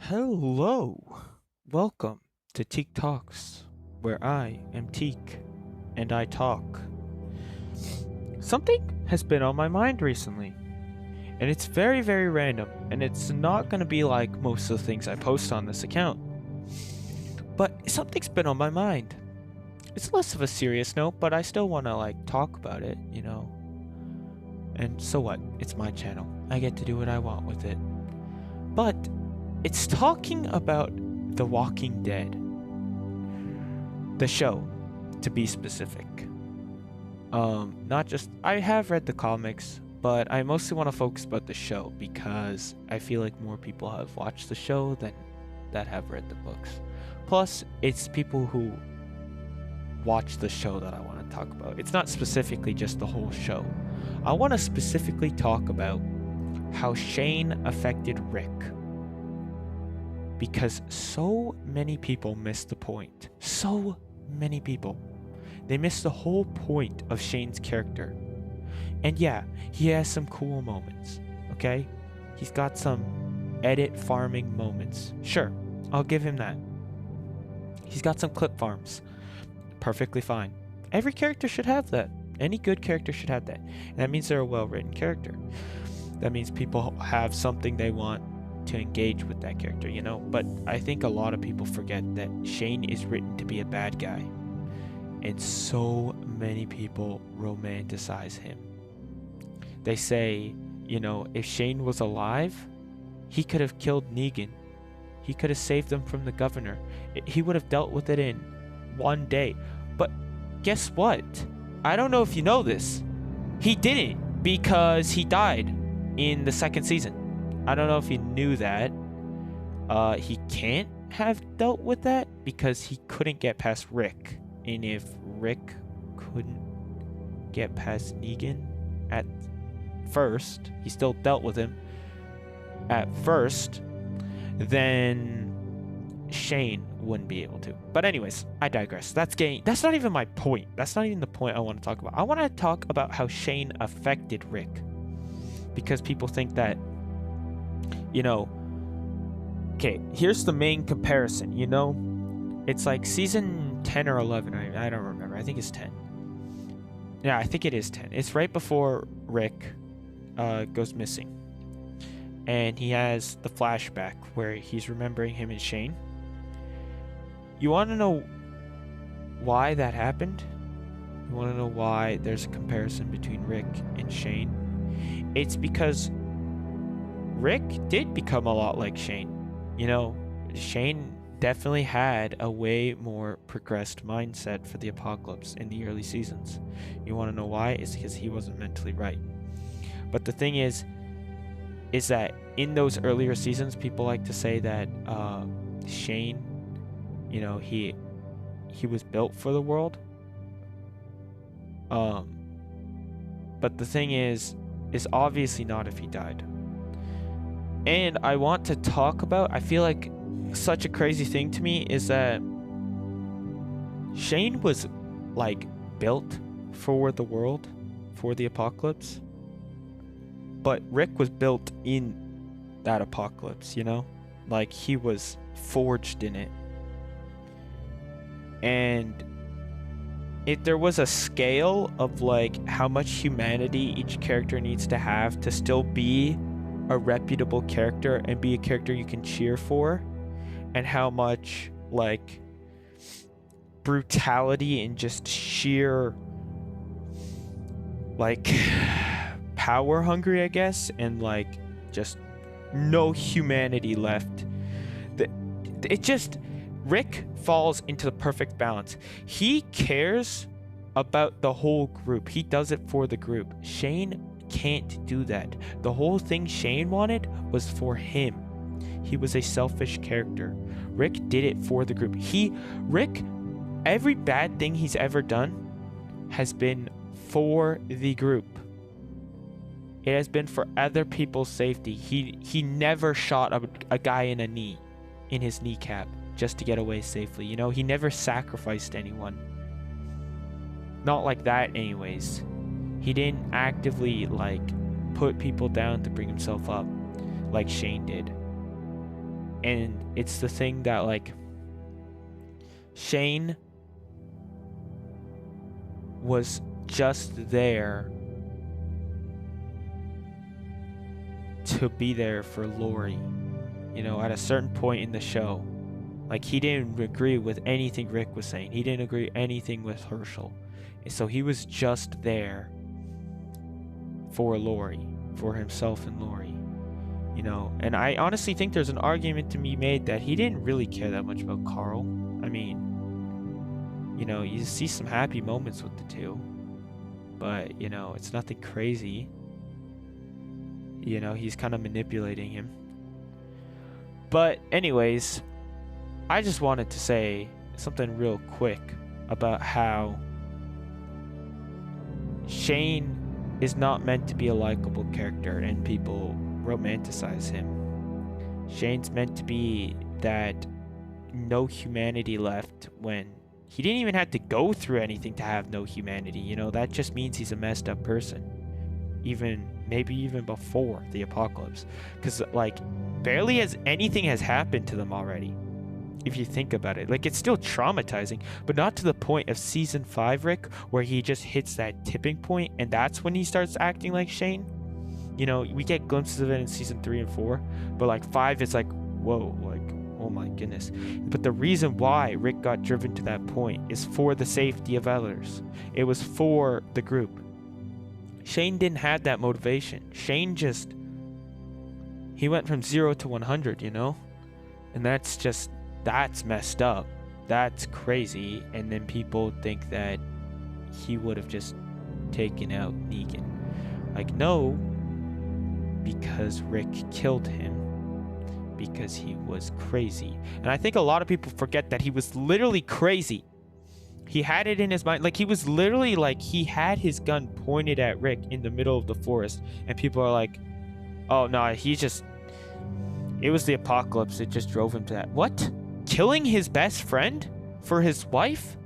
Hello. Welcome to Teak Talks, where I am Teak and I talk. Something has been on my mind recently, and it's very, very random, and it's not going to be like most of the things I post on this account. But something's been on my mind. It's less of a serious note, but I still want to talk about it. And so what? It's my channel. I get to do what I want with it. But it's talking about The Walking Dead. The show, to be specific. Not just I have read the comics, but I mostly want to focus about the show because I feel like more people have watched the show than that have read the books. Plus, it's people who watch the show that I want to talk about. It's not specifically just the whole show. I want to specifically talk about how Shane affected Rick. Because so many people miss the point. So many people. They miss the whole point of Shane's character. And yeah, he has some cool moments, okay? He's got some edit farming moments. Sure, I'll give him that. He's got some clip farms. Perfectly fine. Every character should have that. Any good character should have that. And that means they're a well-written character. That means people have something they want to engage with that character. But I think a lot of people forget that Shane is written to be a bad guy, and so many people romanticize him. They say, if Shane was alive, he could have killed Negan. He could have saved them from the governor. He would have dealt with it in one day. But guess what? I don't know if you know this. He didn't, because he died in the second season. I don't know if he knew that. He can't have dealt with that because he couldn't get past Rick. And if Rick couldn't get past Negan at first, he still dealt with him at first, then Shane wouldn't be able to. But anyways, I digress. That's not even my point. That's not even the point I want to talk about. I want to talk about how Shane affected Rick. Because people think that okay, here's the main comparison, it's like season 10 or 11, I don't remember, I think it's 10. Yeah, I think it is 10. It's right before Rick goes missing, and he has the flashback where he's remembering him and Shane. You want to know why that happened? You want to know why there's a comparison between Rick and Shane? It's because Rick did become a lot like Shane. Shane definitely had a way more progressed mindset for the apocalypse in the early seasons. You want to know why? It's because he wasn't mentally right. But the thing is that in those earlier seasons, people like to say that Shane, he was built for the world. But the thing is obviously not if he died. And I want to talk about, I feel like such a crazy thing to me is that Shane was built for the world, for the apocalypse, but Rick was built in that apocalypse, he was forged in it. And there was a scale of how much humanity each character needs to have to still be a reputable character and be a character you can cheer for, and how much brutality and just sheer power hungry, I guess, and just no humanity left. Rick falls into the perfect balance. He cares about the whole group. He does it for the group. Shane can't do that. The whole thing Shane wanted was for him. He was a selfish character. Rick did it for the group. Rick, every bad thing he's ever done has been for the group. It has been for other people's safety. He never shot a guy in his kneecap just to get away safely. He never sacrificed anyone. Not like that anyways. He didn't actively put people down to bring himself up like Shane did. And it's the thing that, like, Shane was just there to be there for Lori, you know, at a certain point in the show. Like, he didn't agree with anything Rick was saying. He didn't agree anything with Herschel. And so he was just there for Lori, for himself and Lori, you know. And I honestly think there's an argument to be made that he didn't really care that much about Carl. I mean, you know, you see some happy moments with the two, but, you know, it's nothing crazy. You know, he's kind of manipulating him. But anyways, I just wanted to say something real quick about how Shane is not meant to be a likable character and people romanticize him. Shane's meant to be that no humanity left when he didn't even have to go through anything to have no humanity. You know, that just means he's a messed up person. Maybe even before the apocalypse. Because, like, barely anything has happened to them already. If you think about it, like, it's still traumatizing, but not to the point of season 5 Rick, where he just hits that tipping point and that's when he starts acting like Shane. You know, we get glimpses of it in season 3 and 4, but like 5, it's like, whoa, like, oh my goodness. But the reason why Rick got driven to that point is for the safety of others. It was for the group. Shane didn't have that motivation. Shane he went from 0 to 100, you know, and that's messed up. That's crazy. And then people think that he would have just taken out Negan. Like, no, because Rick killed him because he was crazy. And I think a lot of people forget that he was literally crazy. He had it in his mind. Like, he was literally, like, he had his gun pointed at Rick in the middle of the forest. And people are like, oh, no, it was the apocalypse. It just drove him to that. What? Killing his best friend for his wife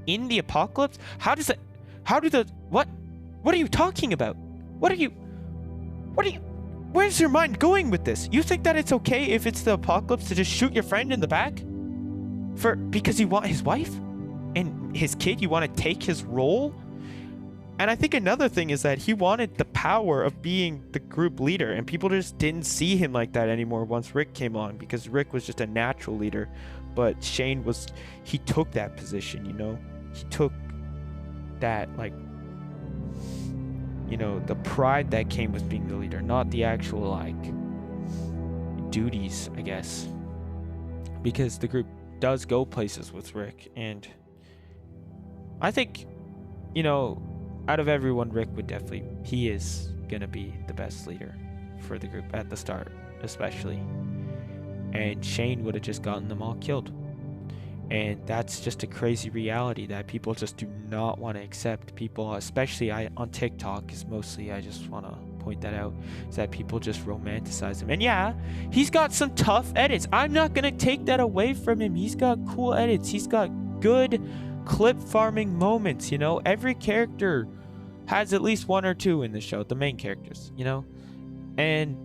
in the apocalypse? What are you talking about? Where's your mind going with this? You think that it's okay if it's the apocalypse to just shoot your friend in the back? Because you want his wife? And his kid? You want to take his role? And I think another thing is that he wanted the power of being the group leader, and people just didn't see him like that anymore once Rick came on, because Rick was just a natural leader, but Shane he took that position, you know? He took that, like, you know, the pride that came with being the leader, not the actual, like, duties, I guess. Because the group does go places with Rick, and I think, you know, out of everyone, Rick he is gonna be the best leader for the group at the start, especially. And Shane would have just gotten them all killed. And that's just a crazy reality that people just do not want to accept. People, especially on TikTok, because mostly I just want to point that out, is that people just romanticize him. And yeah, he's got some tough edits. I'm not gonna take that away from him. He's got cool edits. He's got good clip farming moments, you know? Every character has at least one or two in the show, the main characters, you know? And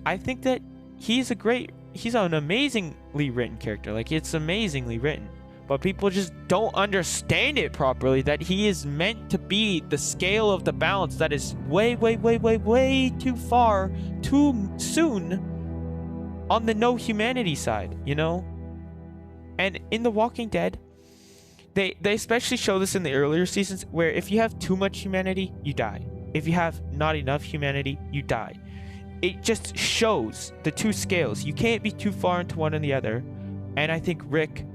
I think that he's an amazingly written character. Like, it's amazingly written. But people just don't understand it properly, that he is meant to be the scale of the balance that is way, way, way, way, way too far, too soon on the no humanity side, you know? And in The Walking Dead, they especially show this in the earlier seasons, where if you have too much humanity, you die. If you have not enough humanity, you die. It just shows the two scales. You can't be too far into one and the other. And I think Rick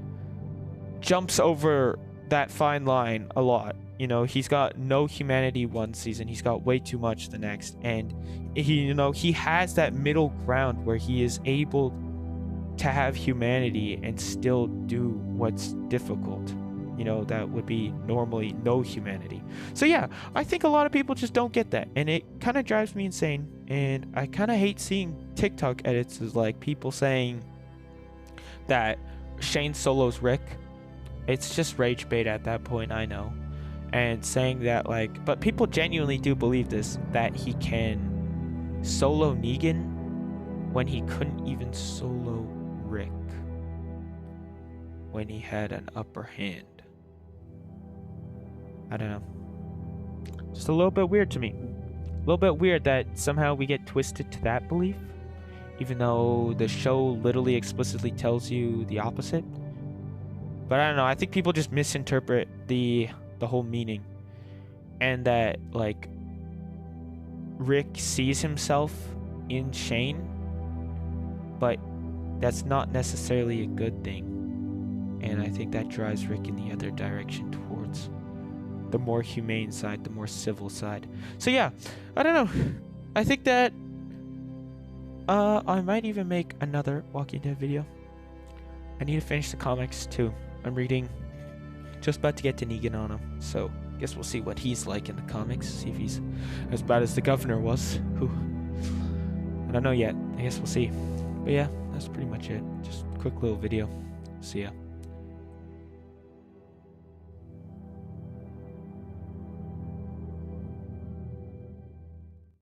jumps over that fine line a lot. You know, he's got no humanity one season. He's got way too much the next. And he has that middle ground where he is able to have humanity and still do what's difficult. You know, that would be normally no humanity. So yeah, I think a lot of people just don't get that, and it kind of drives me insane. And I kind of hate seeing TikTok edits as like people saying that Shane solos Rick. It's just rage bait at that point, I know. And saying that, like, but people genuinely do believe this, that he can solo Negan when he couldn't even solo Rick when he had an upper hand. I don't know. Just a little bit weird to me. A little bit weird that somehow we get twisted to that belief, even though the show literally explicitly tells you the opposite. But I don't know, I think people just misinterpret the whole meaning. And that, like, Rick sees himself in Shane, but that's not necessarily a good thing. And I think that drives Rick in the other direction towards the more humane side, the more civil side. So yeah, I don't know. I think that I might even make another Walking Dead video. I need to finish the comics too. I'm reading, just about to get to Negan on him. So guess we'll see what he's like in the comics. See if he's as bad as the governor was. Who? I don't know yet. I guess we'll see. But yeah, that's pretty much it. Just a quick little video. See ya.